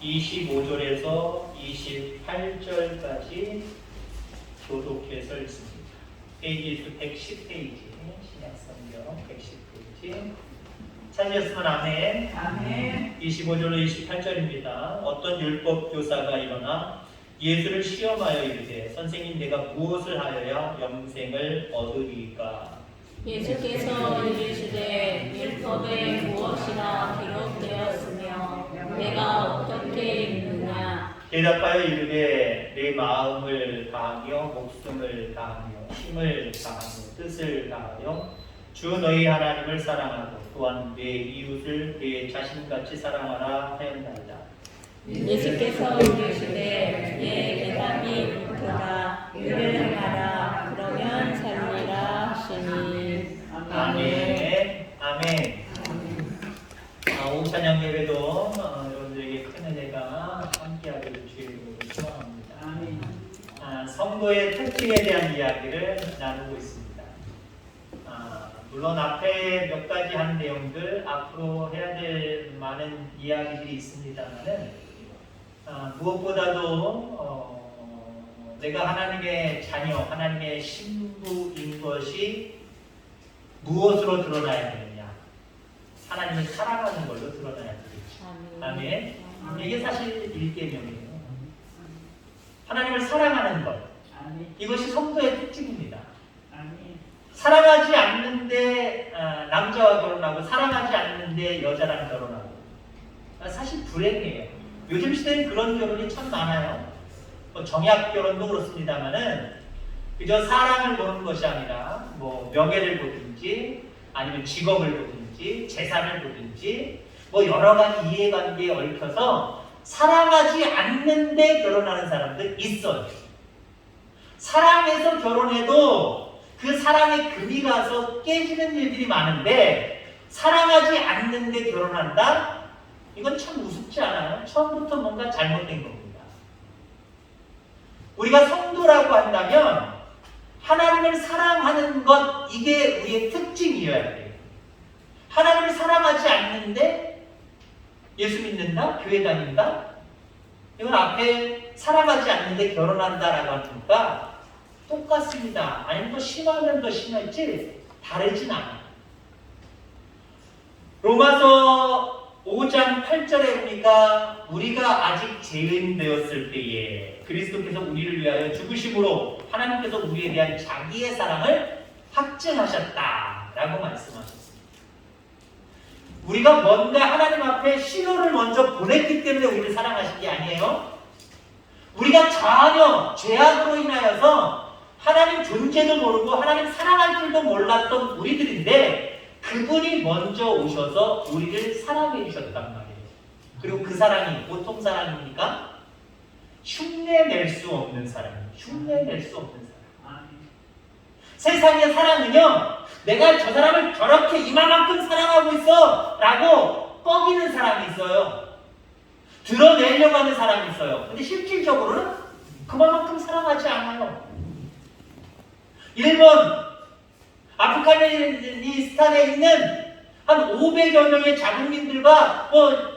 25절에서 28절까지 교독해서 읽습니다. 페이지 수 110페이지, 신약성경 110페이지. 찾으셨으면 아멘. 아멘. 25절로 28절입니다. 어떤 율법 교사가 일어나 예수를 시험하여 이르되 선생님 내가 무엇을 하여야 영생을 얻으리까? 예수께서 이르시되 율법에 무엇이나 기록되었으며 내가 어떻게 읽느냐? 대답하여 이르되 내 마음을 다하며 목숨을 다하며 힘을 다하며 뜻을 다하여 주 너희 하나님을 사랑하고 또한 내 이웃을 내 자신같이 사랑하라 하였나이다. 예수께서 이르시되 내 대답이 옳도다. 이를 행하라. 그러면 살리라 하시니. 아멘. 아멘. 오후 찬양 예배도 여러분들에게 큰 은혜가 함께하기를 주의 이름으로 축원합니다. 아멘. 성도의 특징에 대한 이야기를 나누고 있습니다. 물론 앞에 몇 가지 한 내용들, 앞으로 해야 될 많은 이야기들이 있습니다만은 무엇보다도 내가 하나님의 자녀, 하나님의 신부인 것이 무엇으로 드러나야 되느냐? 하나님을 사랑하는 걸로 드러나야 되겠죠. 아멘. 이게 사실 1계명이에요. 하나님을 사랑하는 것. 이것이 성도의 특징입니다. 사랑하지 않는데 남자와 결혼하고 사랑하지 않는데 여자랑 결혼하고 사실 불행해요. 요즘 시대는 그런 결혼이 참 많아요. 정약 결혼도 그렇습니다만은 그저 사랑을 보는 것이 아니라 뭐 명예를 보든지 아니면 직업을 보든지 재산을 보든지 뭐 여러 가지 이해관계에 얽혀서 사랑하지 않는데 결혼하는 사람들 있어요. 사랑해서 결혼해도 그 사랑에 금이 가서 깨지는 일들이 많은데 사랑하지 않는데 결혼한다? 이건 참 우습지 않아요? 처음부터 뭔가 잘못된 겁니다. 우리가 성도라고 한다면 하나님을 사랑하는 것, 이게 우리의 특징이어야 돼요. 하나님을 사랑하지 않는데 예수 믿는다? 교회 다닌다? 이건 앞에 사랑하지 않는데 결혼한다라고 하니까 똑같습니다. 아니면 더 심하면 더 심할지 다르진 않아요. 로마서 5장 8절에 보니까 우리가 아직 죄인 되었을 때에 그리스도께서 우리를 위하여 죽으심으로 하나님께서 우리에 대한 자기의 사랑을 확증하셨다라고 말씀하셨습니다. 우리가 뭔가 하나님 앞에 신호를 먼저 보냈기 때문에 우리를 사랑하신 게 아니에요. 우리가 전혀 죄악으로 인하여서 하나님 존재도 모르고 하나님 사랑할 줄도 몰랐던 우리들인데 그분이 먼저 오셔서 우리를 사랑해 주셨단 말이에요. 그리고 그 사랑이 보통 사랑입니까? 흉내낼 수 없는 사랑이에요. 흉내낼 수 없는 사랑. 세상의 사랑은요, 내가 저 사람을 저렇게 이만큼 사랑하고 있어 라고 뻐기는 사람이 있어요. 드러내려고 하는 사람이 있어요. 근데 실질적으로는 그만큼 사랑하지 않아요. 일본 아프가니스탄에 있는 한 500여 명의 자국민들과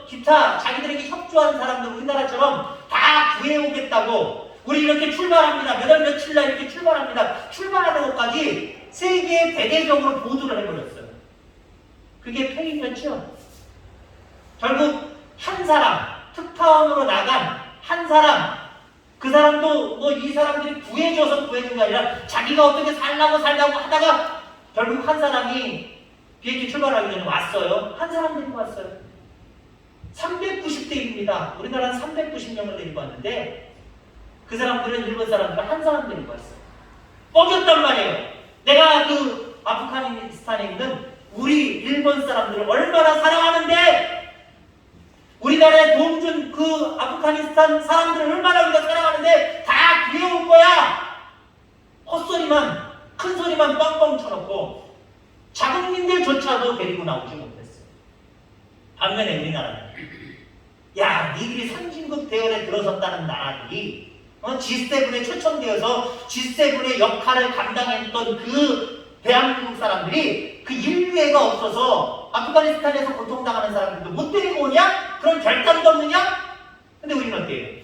기타 자기들에게 협조하는 사람들 우리나라처럼 다 구해오겠다고 우리 이렇게 출발합니다. 몇 월 며칠 날 이렇게 출발합니다. 출발하는 것까지 세계에 대대적으로 보도를 해버렸어요. 그게 폐기였죠. 결국 한 사람, 특파원으로 나간 한 사람, 그 사람도 이 사람들이 구해줘서 구해준 게 아니라 자기가 어떻게 살라고 하다가 결국 한 사람이 비행기 출발하기 전에 왔어요. 한 사람 데리고 왔어요. 390대입니다. 우리나라는 390명을 데리고 왔는데 그 사람들은 일본 사람들 한 사람 데리고 왔어요. 뻐겼단 말이에요. 내가 그 아프가니스탄에 있는 우리 일본 사람들을 얼마나 사랑하는데 우리나라에 도움 준 그 아프가니스탄 사람들을 얼마나 우리가 사랑하는데 다 귀여운 거야. 헛소리만 큰 소리만 뻥뻥 쳐놓고 자국민들조차도 데리고 나오지 못했어요. 반면에 우리나라는 야, 니들이 선진국 대열에 들어섰다는 나라들이 G7에 초청되어서 G7의 역할을 감당했던 그 대한민국 사람들이 그 인류애가 없어서 아프가니스탄에서 고통당하는 사람들도 못 데리고 오냐? 그런 결단도 없느냐? 어때요?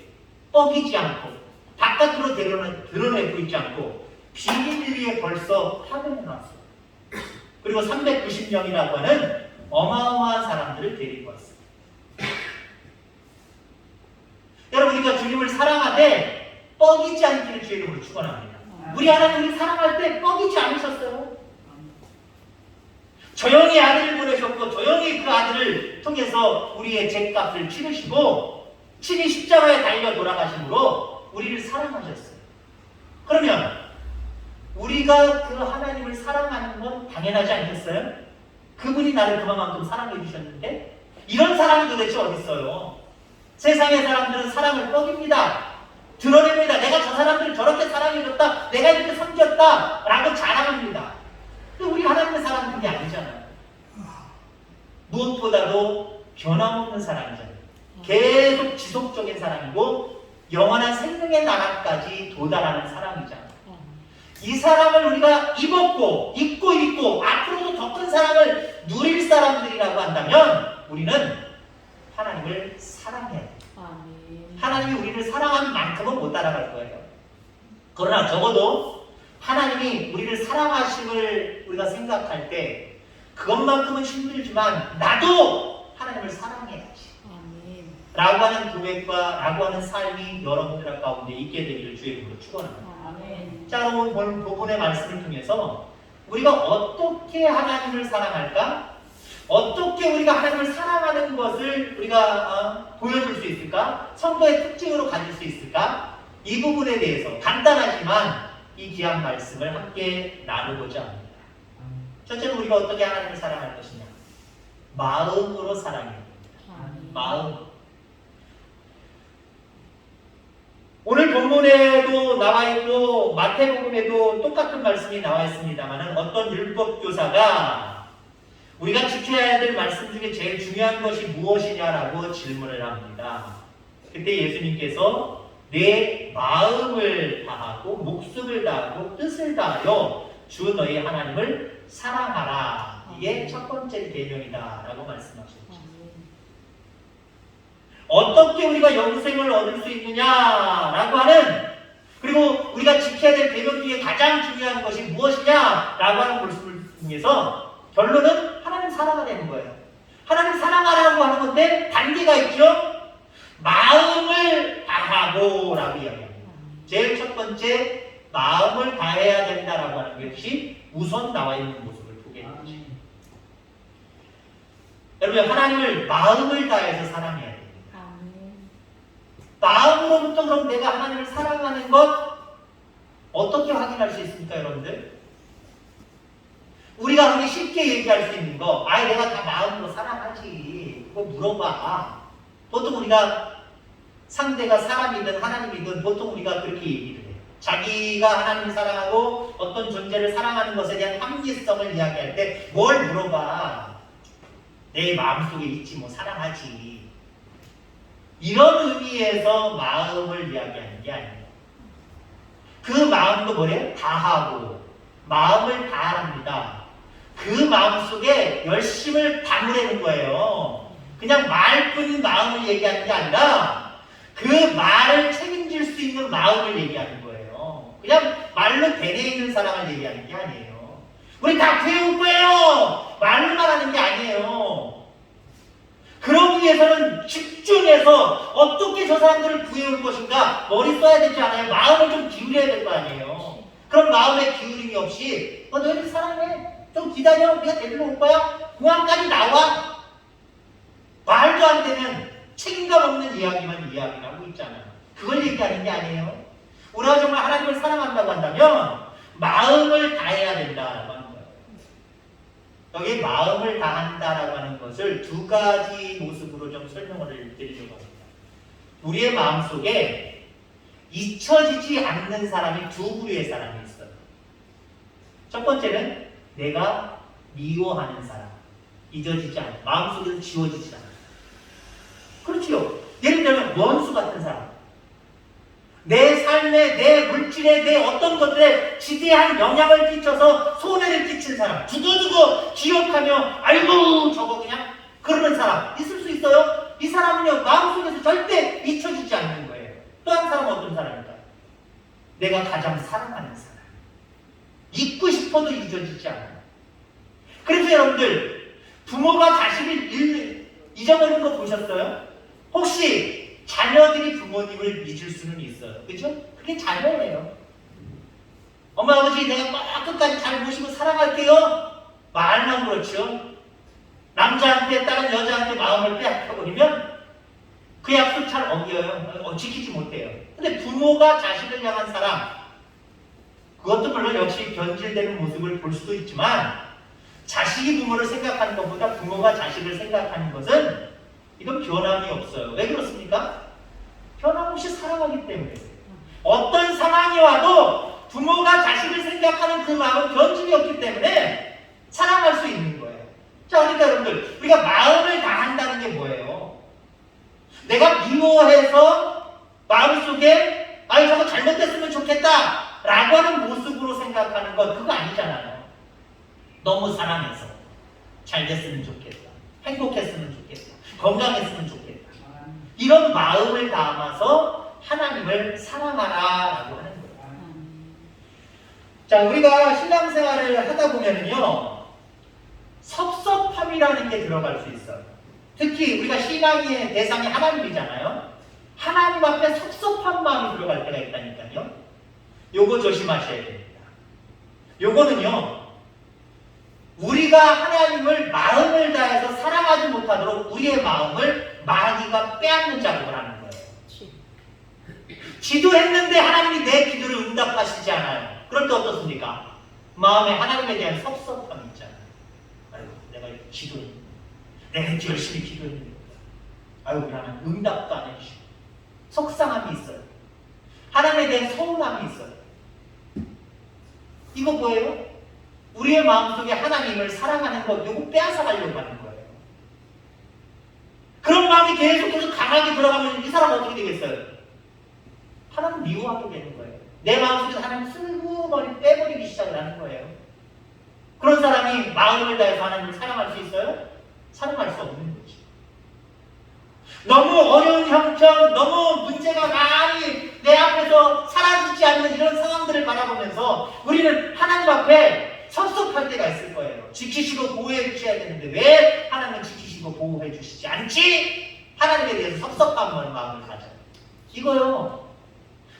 뻐기지 않고 바깥으로 드러내고 있지 않고 비밀 위에 벌써 파견해놨어요. 그리고 390명이라고 하는 어마어마한 사람들을 데리고 왔어요. 여러분, 우리가 주님을 사랑하되 뻐기지 않기를 주의 이름으로 축원합니다. 우리 하나님을 사랑할 때 뻐기지 않으셨어요. 조용히 아들을 보내셨고 조용히 그 아들을 통해서 우리의 죄값을 치르시고 친히 십자가에 달려 돌아가심으로 우리를 사랑하셨어요. 그러면 우리가 그 하나님을 사랑하는 건 당연하지 않겠어요? 그분이 나를 그만큼 사랑해 주셨는데 이런 사랑이 도대체 어디 있어요? 세상의 사람들은 사랑을 뻐깁니다. 드러냅니다. 내가 저 사람들을 저렇게 사랑해줬다, 내가 이렇게 섬겼다 라고 자랑합니다. 근데 우리 하나님의 사랑은 그게 아니잖아요. 무엇보다도 변함없는 사랑이잖아요. 계속 지속적인 사랑이고 영원한 생명의 나라까지 도달하는 사랑이잖아요. 이 사랑을 우리가 입고 있고 앞으로도 더 큰 사랑을 누릴 사람들이라고 한다면 우리는 하나님을 사랑해야 돼요. 하나님이 우리를 사랑하는 만큼은 못 따라갈 거예요. 그러나 적어도 하나님이 우리를 사랑하심을 우리가 생각할 때 그것만큼은 힘들지만 나도 하나님을 사랑해야지 라고 하는 고백과 라고 하는 삶이 여러분들 가운데 있게 되기를 주의 이름으로 축원합니다. 자, 그럼 오늘 본문의 말씀을 통해서 우리가 어떻게 하나님을 사랑할까? 어떻게 우리가 하나님을 사랑하는 것을 우리가 보여줄 수 있을까? 성도의 특징으로 가질 수 있을까? 이 부분에 대해서 간단하지만 이 귀한 말씀을 함께 나누고자 합니다. 첫째는 우리가 어떻게 하나님을 사랑할 것이냐? 마음으로 사랑해야 됩니다. 마음. 오늘 본문에도 나와 있고 마태복음에도 똑같은 말씀이 나와 있습니다만 어떤 율법교사가 우리가 지켜야 될 말씀 중에 제일 중요한 것이 무엇이냐라고 질문을 합니다. 그때 예수님께서 내 마음을 다하고 목숨을 다하고 뜻을 다하여 주 너희 하나님을 사랑하라. 이게 첫 번째 계명이다 라고 말씀하셨죠. 어떻게 우리가 영생을 얻을 수 있느냐라고 하는, 그리고 우리가 지켜야 될 계명 중에 가장 중요한 것이 무엇이냐라고 하는 말씀을 통해서 결론은 하나님 사랑하라는 거예요. 하나님 사랑하라고 하는 건데 단계가 있죠. 마음을 다하고 라고 이야기합니다. 제일 첫 번째 마음을 다해야 된다라고 하는 것이 우선 나와 있는 모습을 보게 되죠. 여러분, 하나님을 마음을 다해서 사랑해야 돼요. 마음으로부터 그럼 내가 하나님을 사랑하는 것 어떻게 확인할 수 있습니까, 여러분들? 우리가 그렇게 쉽게 얘기할 수 있는 거, 내가 다 마음으로 사랑하지. 그거 물어봐. 보통 우리가 상대가 사람이든 하나님이든 보통 우리가 그렇게 얘기를 해요. 자기가 하나님을 사랑하고 어떤 존재를 사랑하는 것에 대한 합리성을 이야기할 때 뭘 물어봐. 내 마음속에 있지 뭐 사랑하지. 이런 의미에서 마음을 이야기하는 게 아니에요. 그 마음도 뭐래요? 다하고 마음을 다합니다. 그 마음속에 열심을 담으려는 거예요. 그냥 말뿐인 마음을 얘기하는 게 아니라 그 말을 책임질 수 있는 마음을 얘기하는 거예요. 그냥 말로 되뇌이는 사랑을 얘기하는 게 아니에요. 우리 다 구해올 거예요. 말로만 하는 게 아니에요. 그러기 위해서는 집중해서 어떻게 저 사람들을 구해올 것인가 머리 써야 되지 않아요? 마음을 좀 기울여야 될 거 아니에요. 그럼 마음의 기울임이 없이 너희들 사랑해. 좀 기다려. 우리가 데리러 올 거야. 공항까지 나와. 말도 안 되는 책임감 없는 이야기만 이야기를 하고 있잖아요. 그걸 얘기하는 게 아니에요. 우리가 정말 하나님을 사랑한다고 한다면 마음을 다해야 된다고 하는 거예요. 여기 마음을 다한다라고 하는 것을 두 가지 모습으로 좀 설명을 드리려고 합니다. 우리의 마음속에 잊혀지지 않는 사람이 두 부류의 사람이 있어요. 첫 번째는 내가 미워하는 사람. 잊어지지 않아. 마음속에서 지워지지 않아. 그렇지요. 예를 들면 원수 같은 사람. 내 삶에, 내 물질에, 내 어떤 것들에 지대한 영향을 끼쳐서 손해를 끼친 사람. 두고두고 기억하며 아이고 저거 그냥 그러는 사람 있을 수 있어요. 이 사람은요 마음속에서 절대 잊혀지지 않는 어떤 사람일까요? 내가 가장 사랑하는 사람. 잊고 싶어도 잊어지지 않아요. 그래서 여러분들, 부모가 자식을 잊어버리는 거 보셨어요? 혹시 자녀들이 부모님을 잊을 수는 있어요. 그죠? 그게 자녀예요. 엄마, 아버지 내가 막 끝까지 잘 모시고 사랑할게요. 말만 그렇죠. 남자한테 다른 여자한테 마음을 빼앗겨버리면 그 약속 잘 어겨요. 지키지 못해요. 근데 부모가 자식을 향한 사랑, 그것도 물론 역시 변질되는 모습을 볼 수도 있지만 자식이 부모를 생각하는 것보다 부모가 자식을 생각하는 것은 이건 변함이 없어요. 왜 그렇습니까? 변함없이 사랑하기 때문에. 어떤 상황이 와도 부모가 자식을 생각하는 그 마음은 변질이 없기 때문에 사랑할 수 있는 거예요. 자, 그러니까 여러분들, 우리가 마음을 다한다는 게 뭐예요? 내가 미워해서 마음속에 저거 잘못됐으면 좋겠다 라고 하는 모습으로 생각하는 것, 그거 아니잖아요. 너무 사랑해서 잘 됐으면 좋겠다, 행복했으면 좋겠다, 건강했으면 좋겠다, 이런 마음을 담아서 하나님을 사랑하라라고 하는 거예요. 자, 우리가 신앙생활을 하다 보면은요, 섭섭함이라는 게 들어갈 수 있어요. 특히 우리가 신앙의 대상이 하나님이잖아요. 하나님 앞에 섭섭한 마음이 들어갈 때가 있다니까요. 요거 조심하셔야 됩니다. 요거는요, 우리가 하나님을 마음을 다해서 사랑하지 못하도록 우리의 마음을 마귀가 빼앗는 작업을 하는 거예요. 기도했는데 하나님이 내 기도를 응답하시지 않아요. 그럴 때 어떻습니까? 마음에 하나님에 대한 섭섭함이 있잖아요. 아이고, 내가 기도했는데, 내가 열심히 기도했는데, 아이고, 하나님 응답도 안 해주시고, 속상함이 있어요. 하나님에 대한 서운함이 있어요. 이거 뭐예요? 우리의 마음속에 하나님을 사랑하는 것, 이거 빼앗아 가려고 하는 거예요. 그런 마음이 계속해서 강하게 들어가면 이 사람 어떻게 되겠어요? 하나님 미워하게 되는 거예요. 내 마음속에서 하나님 슬그머리 빼버리기 시작을 하는 거예요. 그런 사람이 마음을 다해서 하나님을 사랑할 수 있어요? 사랑할 수 없는 거죠. 너무 어려운 형편, 너무 문제가 많이 내 앞에서 사라지지 않는 이런 상황들을 바라보면서 우리는 하나님 앞에 섭섭할 때가 있을 거예요. 지키시고 보호해 주셔야 되는데 왜 하나님은 지키시고 보호해 주시지 않지? 하나님에 대해서 섭섭한 마음을 가져요. 이거요,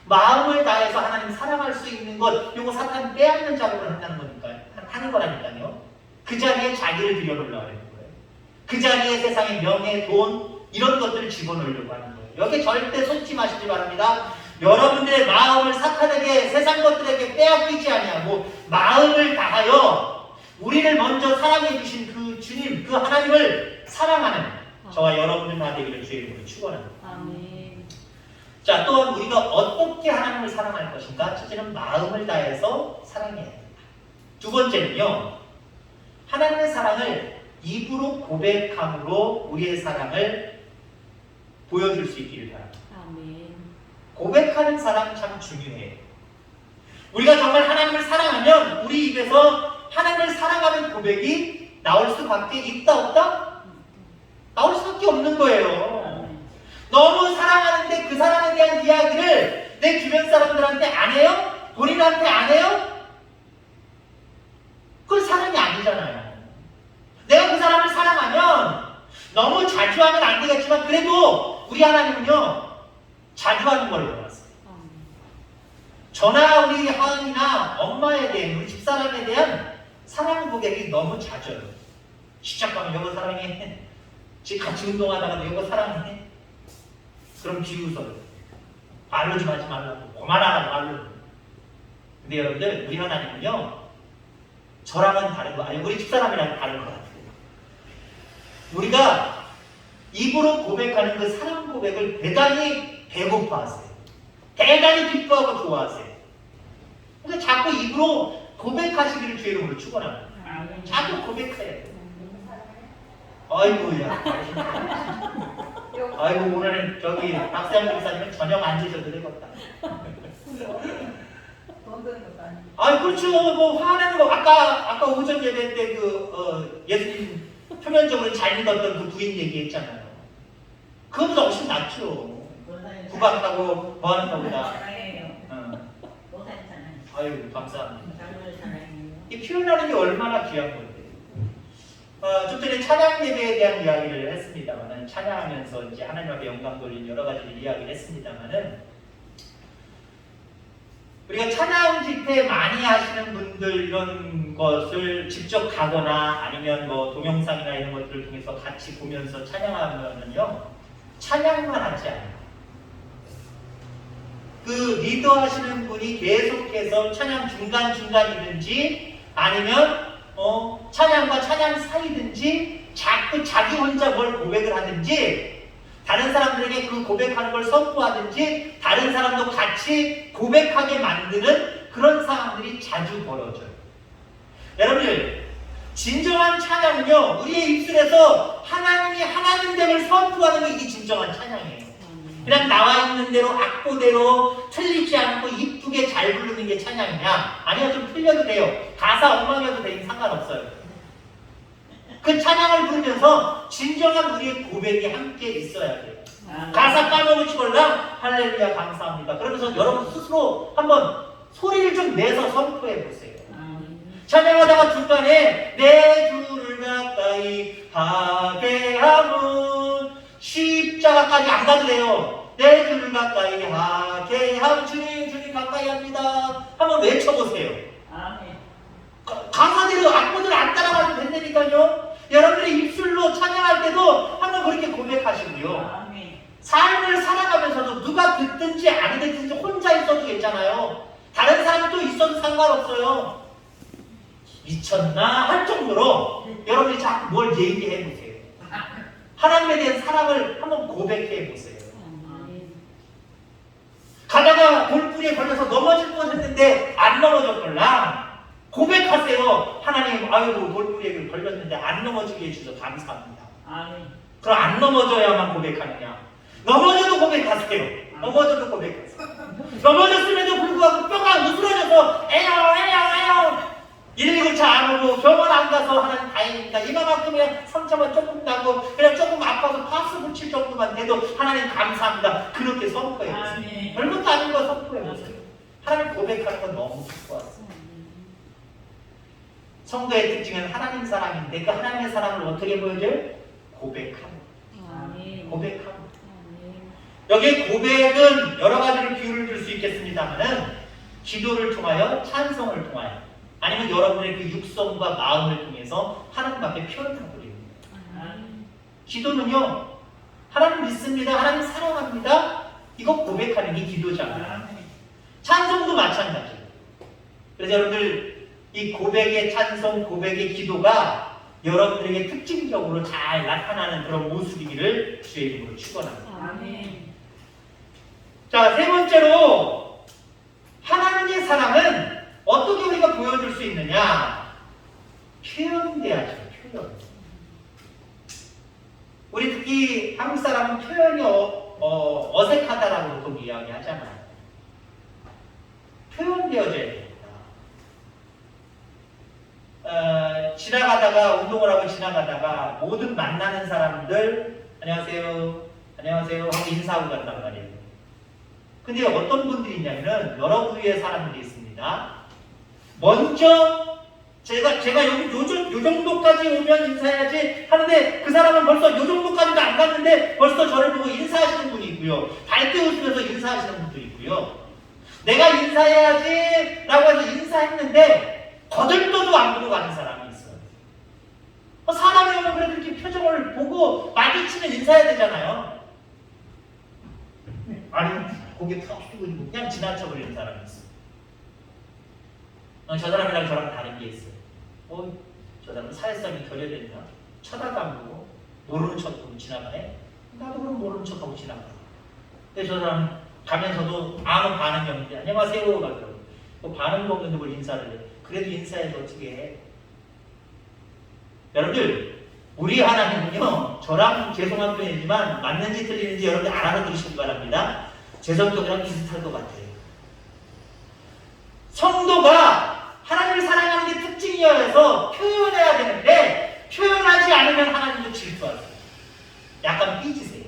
마음을 다해서 하나님 사랑할 수 있는 것, 이거 사탄 빼앗는 작업을 한다는 거니까요. 하는 거라니까요. 그 자리에 자기를 들여놓으려고 하는 거예요. 그 자리에 세상의 명예, 돈, 이런 것들을 집어넣으려고 하는 거예요. 여기 절대 속지 마시기 바랍니다. 여러분들의 마음을 사탄에게, 세상 것들에게 빼앗기지 아니하고 마음을 다하여 우리를 먼저 사랑해 주신 그 주님, 그 하나님을 사랑하는 저와 여러분들 다 되기를 주의 이름으로 축원합니다. 아멘. 자, 또한 우리가 어떻게 하나님을 사랑할 것인가? 첫째는 마음을 다해서 사랑해야 합니다. 두 번째는요, 하나님의 사랑을 입으로 고백함으로 우리의 사랑을 보여줄 수 있기를 바랍니다. 아멘. 고백하는 사랑 참 중요해요. 우리가 정말 하나님을 사랑하면 우리 입에서 하나님을 사랑하는 고백이 나올 수밖에 있다 없다? 나올 수밖에 없는 거예요. 너무 사랑하는데 그 사랑에 대한 이야기를 내 주변 사람들한테 안 해요? 본인한테 안 해요? 그건 사랑이 아니잖아요. 내가 그 사람을 사랑하면 너무 자주 하면 안 되겠지만 그래도 우리 하나님은요, 자주 하는 걸 원하세요. 저나 우리 하은이나 엄마에 대한, 우리 집사람에 대한 사랑 고백이 너무 잦아요. 시작하면 이거 사랑해. 같이 운동하다가도 이거 사랑해. 그럼 비웃어요. 말로 좀 하지 말라고. 그만하라고 말로. 근데 여러분들, 우리 하나님은요, 저랑은 다르고, 아니 우리 집사람이랑 다른 것 같아요. 우리가 입으로 고백하는 그 사랑 고백을 대단히 배고파하세요. 대단히 기뻐하고 좋아하세요. 그러니까 자꾸 입으로 고백하시기를 주의 이름으로 축원합니다. 자꾸 고백해야 돼요. 아이고야. 아이고, 오늘은 저기 박세영 목사님은 저녁 안 드셔도 되겠다. 아이, 그렇죠. 뭐 화내는 거, 아까 오전 예배 때 예수님 표면적으로 잘 믿었던 그 부인 얘기했잖아요. 그것보다 훨씬 낫죠. 구박하고 뭐 하는 것보다. 사랑해요. 응. 못한 사랑. 아유, 감사합니다. 나를 사랑해요. 이 표현하는 게 얼마나 귀한 건데. 좀 전에 찬양 예배에 대한 이야기를 했습니다만은, 찬양하면서 이제 하나님 앞에 영광 돌린 여러 가지를 이야기를 했습니다만은, 우리가 찬양 집회 많이 하시는 분들 이런 것을 직접 가거나 아니면 뭐 동영상이나 이런 것들을 통해서 같이 보면서 찬양하면은요, 찬양만 하지 않아요. 그 리더 하시는 분이 계속해서 찬양 중간중간이든지 아니면 찬양과 찬양 사이든지 자꾸 자기 혼자 뭘 고백을 하든지 다른 사람들에게 그 고백하는 걸 선포하든지 다른 사람도 같이 고백하게 만드는 그런 상황들이 자주 벌어져요. 여러분들, 진정한 찬양은요, 우리의 입술에서 하나님이 하나님됨을 선포하는 게 이게 진정한 찬양이에요. 그냥 나와 있는 대로 악보대로 틀리지 않고 이쁘게 잘 부르는 게 찬양이냐? 아니요, 좀 틀려도 돼요. 가사 엉망이어도 되니 상관없어요. 그 찬양을 부르면서 진정한 우리의 고백이 함께 있어야 돼요. 가사 까먹을지 몰라 할렐루야 감사합니다. 그러면서 여러분 스스로 한번 소리를 좀 내서 선포해 보세요. 찬양하다가 중간에 내 주를 가까이 하게 함은 십자가까지 안 가도 돼요. 내 주를 가까이 하게 함 주님 가까이 합니다. 한번 외쳐보세요. 가사대로 악보들 안 따라가도 된다니까요. 여러분들의 입술로 찬양할 때도 한번 그렇게 고백하시고요. 삶을 살아가면서도 누가 듣든지 안 듣든지 혼자 있어도 괜찮아요. 다른 사람이 또 있어도 상관없어요. 미쳤나 할 정도로 여러분이 자꾸 뭘 얘기해 보세요. 하나님에 대한 사랑을 한번 고백해 보세요. 가다가 돌뿌리에 걸려서 넘어질 뻔했는데 안 넘어졌걸랑 고백하세요. 하나님, 아이고 돌뿌리에 걸렸는데 안 넘어지게 해주셔서 감사합니다. 그럼 안 넘어져야만 고백하느냐? 넘어져도 고백하세요. 넘어져도 고백하세요. 넘어졌음에도 불구하고 뼈가 으스러져서 에요 119차 안 오고 병원 안 가서 하나님 다행입니다. 이만큼의 상처만 조금 나고 그냥 조금 아파서 파스 붙일 정도만 돼도 하나님 감사합니다. 그렇게 선포해보세요. 별것도 아닌 거 선포해보세요. 하나님 고백하는 건 너무 기뻐왔어요. 성도의 특징은 하나님 사랑인데 그 하나님의 사랑을 어떻게 보여줘요? 고백하는 고백하는 여기에 고백은 여러 가지로 비유를 줄 수 있겠습니다만은 기도를 통하여 찬송을 통하여 아니면 여러분의 그 육성과 마음을 통해서 하나님 앞에 표현하고 있습니다. 기도는요, 하나님 믿습니다, 하나님 사랑합니다, 이거 고백하는 게 기도잖아요. 찬송도 마찬가지예요. 그래서 여러분들 이 고백의 찬송, 고백의 기도가 여러분들에게 특징적으로 잘 나타나는 그런 모습이기를 주의 이름으로 축원합니다. 자, 세 번째로 하나님의 사랑은 어떻게 우리가 보여줄 수 있느냐? 표현돼야죠. 표현. 우리 특히 한국 사람은 표현이 어색하다라고 보통 이야기하잖아요. 표현되어져야 됩니다. 지나가다가 운동을 하고 지나가다가 모든 만나는 사람들 안녕하세요 하고 인사하고 간단 말이에요. 근데 어떤 분들이 있냐면은 여러 부류의 사람들이 있습니다. 먼저 제가 요 정도까지 오면 인사해야지 하는데 그 사람은 벌써 요 정도까지도 안 갔는데 벌써 저를 보고 인사하시는 분이 있고요. 밝게 웃으면서 인사하시는 분도 있고요. 내가 인사해야지 라고 해서 인사했는데 거들떠도 안 보고 가는 사람이 있어요. 사람이 오면 그래도 이렇게 표정을 보고 마주치면 인사해야 되잖아요. 아니 고개 푹 숙이고 그냥 지나쳐 버리는 사람이 있어요. 저 사람이랑 저랑 다른 게 있어요. 저 사람은 사회성이 결여됐나? 쳐다도 안 보고 모르는 척하고 지나가네? 나도 그럼 모르는 척하고 지나가. 근데 저 사람은 가면서도 아무 반응이 없는데 안녕하세요 가더라고. 반응도 없는데 뭘 인사를 해. 그래도 인사해서 어떻게 해? 여러분들 우리 하나님은요 저랑 죄송한 표현이지만 맞는지 틀리는지 여러분들 알아들으시기 바랍니다. 제 성격이랑 비슷할 것 같아요. 성도가 하나님을 사랑하는 게 특징이어서 표현해야 되는데 표현하지 않으면 하나님도 질투하세요. 약간 삐지세요.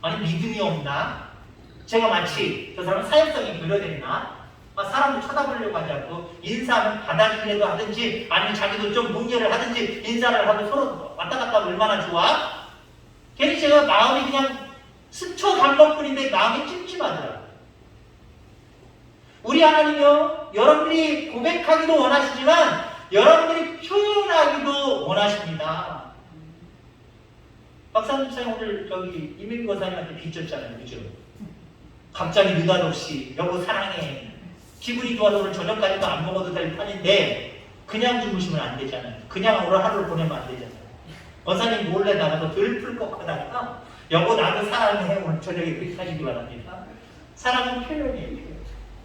아니 믿음이 없나? 제가 마치 저 사람 사역성이 결여됐나? 사람을 쳐다보려고 하지 않고 인사하면 받아주려고 하든지 아니면 자기도 좀 문제를 하든지 인사를 하고 서로 왔다 갔다 하면 얼마나 좋아? 괜히 제가 마음이 그냥 스쳐간 것뿐인데 마음이 찜찜하더라고요. 우리 하나님이요, 여러분들이 고백하기도 원하시지만 여러분들이 표현하기도 원하십니다. 박사님 목사님 오늘 저기 이민구 사님한테 빚졌잖아요, 그죠? 갑자기 느닷없이 여보 사랑해. 기분이 좋아서 오늘 저녁까지도 안 먹어도 될 판인데 그냥 주무시면 안 되잖아요. 그냥 오늘 하루를 보내면 안 되잖아요. 원사님 몰래 나가서 들풀컥 하다가 여보 나도 사랑해 오늘 저녁에 그렇게 하시기 바랍니다. 사랑은 표현이에요. 표현.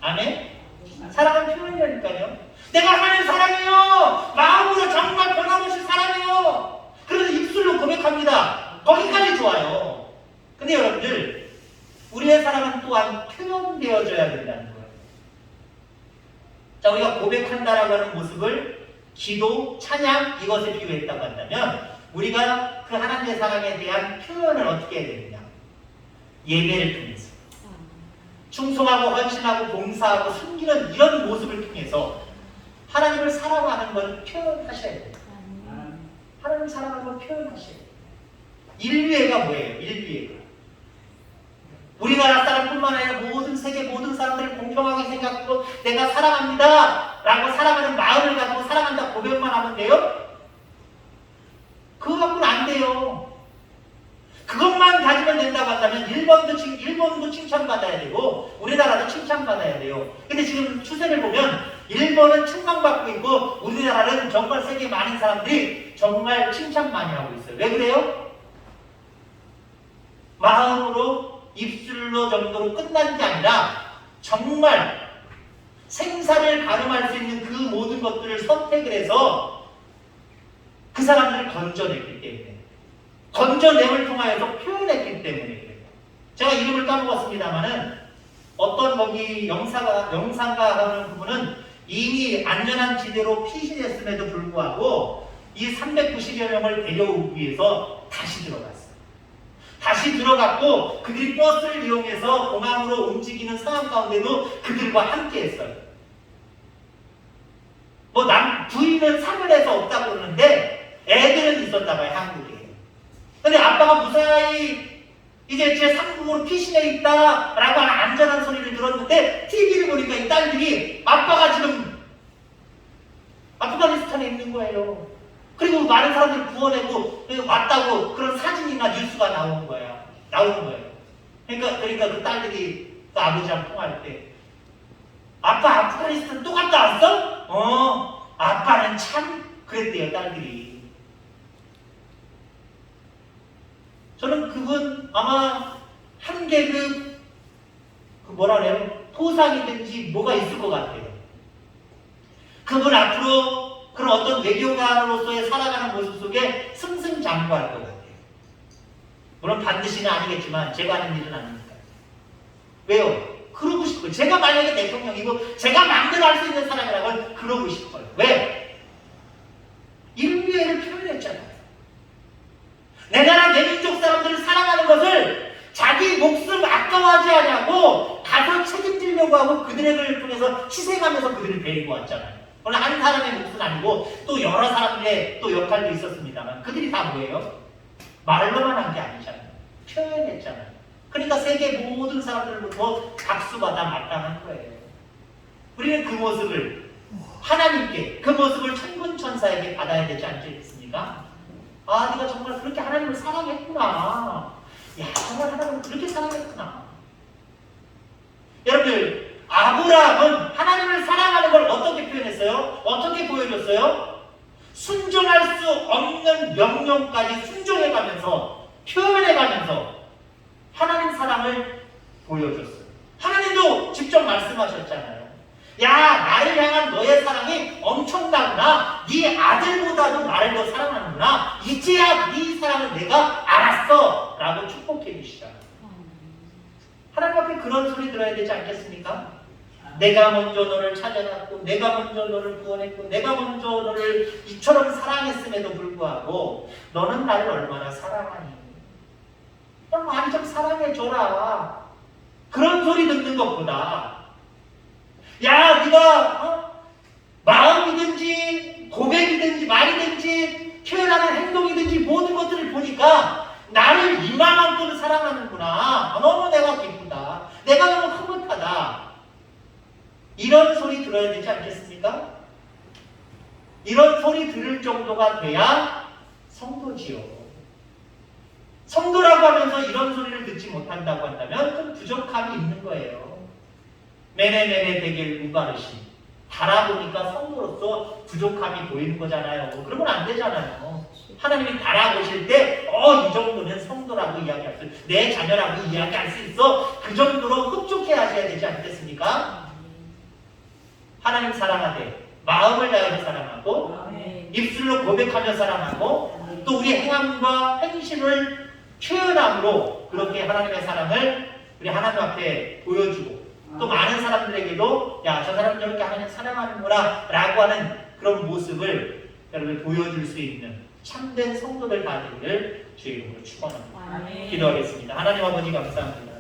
아멘? 사랑은 표현이라니까요. 내가 하나님 사랑해요. 마음으로 정말 변함없이 사랑해요. 그래서 입술로 고백합니다. 거기까지 좋아요. 근데 여러분들 우리의 사랑은 또한 표현되어져야 된다는 거예요. 자, 우리가 고백한다라고 하는 모습을 기도, 찬양 이것에 비유했다고 한다면 우리가 그 하나님의 사랑에 대한 표현을 어떻게 해야 되느냐? 예배를 통해서 충성하고 헌신하고 봉사하고 숨기는 이런 모습을 통해서 하나님을 사랑하는 걸 표현하셔야 돼요. 하나님을 사랑하는 걸 표현하셔야 돼요. 인류애가 뭐예요? 인류애가 우리나라 사람뿐만 아니라 모든 세계 모든 사람들을 공평하게 생각하고 내가 사랑합니다 라고 사랑하는 마음을 가지고 사랑한다 고백만 하면 돼요? 그거 갖고는 안 돼요. 그것만 가지면 된다고 한다면 일본도 칭찬받아야 되고 우리나라도 칭찬받아야 돼요. 근데 지금 추세를 보면 일본은 칭찬받고 있고 우리나라는 정말 세계 많은 사람들이 정말 칭찬 많이 하고 있어요. 왜 그래요? 마음으로 입술로 정도로 끝난 게 아니라 정말 생사를 가늠할 수 있는 그 모든 것들을 선택을 해서 그 사람들을 건져냈기 때문에 건져냄을 통하여서 표현했기 때문에 그래요. 제가 이름을 까먹었습니다만은 어떤 거기 영상가 하는 그분은 이미 안전한 지대로 피신했음에도 불구하고 이 390여 명을 데려오기 위해서 다시 들어갔어요. 다시 들어갔고 그들이 버스를 이용해서 공항으로 움직이는 상황 가운데도 그들과 함께 했어요. 부인은 사면에서 없다고 그러는데 애들은 있었나 봐요, 한국에. 근데 아빠가 무사히 이제 제 3국으로 피신해 있다라고 하는 안전한 소리를 들었는데 TV를 보니까 이 딸들이 아빠가 지금 아프가니스탄에 있는 거예요. 그리고 많은 사람들을 구원하고 왔다고 그런 사진이나 뉴스가 나오는 거예요. 그러니까 그 딸들이 그 아버지랑 통화할 때 아빠 아프가니스탄 또 갔다 왔어? 아빠는 참 그랬대요, 딸들이. 저는 그분 아마 한 계급 뭐라 그래요? 토상이든지 뭐가 있을 것 같아요. 그분 앞으로 그런 어떤 외교관으로서의 살아가는 모습 속에 승승장구할 것 같아요. 물론 반드시는 아니겠지만 제가 하는 일은 아니니까. 왜요? 그러고 싶어요. 제가 만약에 대통령이고 제가 마음대로 할 수 있는 사람이라면 그러고 싶어요. 왜? 인류애를 표현했잖아요. 내 나라 내 민족 사람들을 사랑하는 것을 자기 목숨 아까워하지 않냐고 가서 책임지려고 하고 그들을 통해서 희생하면서 그들을 데리고 왔잖아요. 물론 한 사람의 몫은 아니고 또 여러 사람들의 또 역할도 있었습니다만 그들이 다 뭐예요? 말로만 한 게 아니잖아요. 표현했잖아요. 그러니까 세계 모든 사람들로부터 박수받아 마땅한 거예요. 우리는 그 모습을 하나님께 그 모습을 천군천사에게 받아야 되지 않겠습니까? 아, 네가 정말 그렇게 하나님을 사랑했구나. 야, 정말 하나님을 그렇게 사랑했구나. 여러분들, 아브라함은 하나님을 사랑하는 걸 어떻게 표현했어요? 어떻게 보여줬어요? 순종할 수 없는 명령까지 순종해가면서 표현해가면서 하나님 사랑을 보여줬어요. 하나님도 직접 말씀하셨잖아요. 야, 나를 향한 너의 사랑이 엄청나구나. 네 아들보다도 나를 더 사랑하는구나. 이제야 네 사랑을 내가 알았어 라고 축복해 주시잖아요. 하나님 앞에 그런 소리 들어야 되지 않겠습니까? 내가 먼저 너를 찾아놨고 내가 먼저 너를 구원했고 내가 먼저 너를 이처럼 사랑했음에도 불구하고 너는 나를 얼마나 사랑하니? 좀 많이 좀 사랑해줘라. 그런 소리 듣는 것보다 야 네가 마음이든지 고백이든지 말이든지 표현하는 행동이든지 모든 것들을 보니까 나를 이만큼도 사랑하는구나. 너무 내가 기쁘다. 내가 너무 흐뭇하다. 이런 소리 들어야 되지 않겠습니까? 이런 소리 들을 정도가 돼야 성도지요. 성도라고 하면서 이런 소리를 듣지 못한다고 한다면 좀 부족함이 있는 거예요. 메네메네 되길 우바르시. 달아보니까 성도로서 부족함이 보이는 거잖아요. 그러면 안 되잖아요. 하나님이 달아보실 때, 이 정도는 성도라고 이야기할 수, 내 자녀라고 이야기할 수 있어. 그 정도로 흡족해 하셔야 되지 않겠습니까? 하나님 사랑하되, 마음을 다해서 사랑하고, 입술로 고백하며 사랑하고, 또 우리 행함과 행실을 표현함으로 그렇게 하나님의 사랑을 우리 하나님 앞에 보여주고, 또 많은 사람들에게도 야, 저 사람 저렇게 하나님 사랑하는구나 라고 하는 그런 모습을 여러분 보여줄 수 있는 참된 성도들 다 되기를 주의 이름으로 축원합니다. 기도하겠습니다. 하나님 아버지 감사합니다.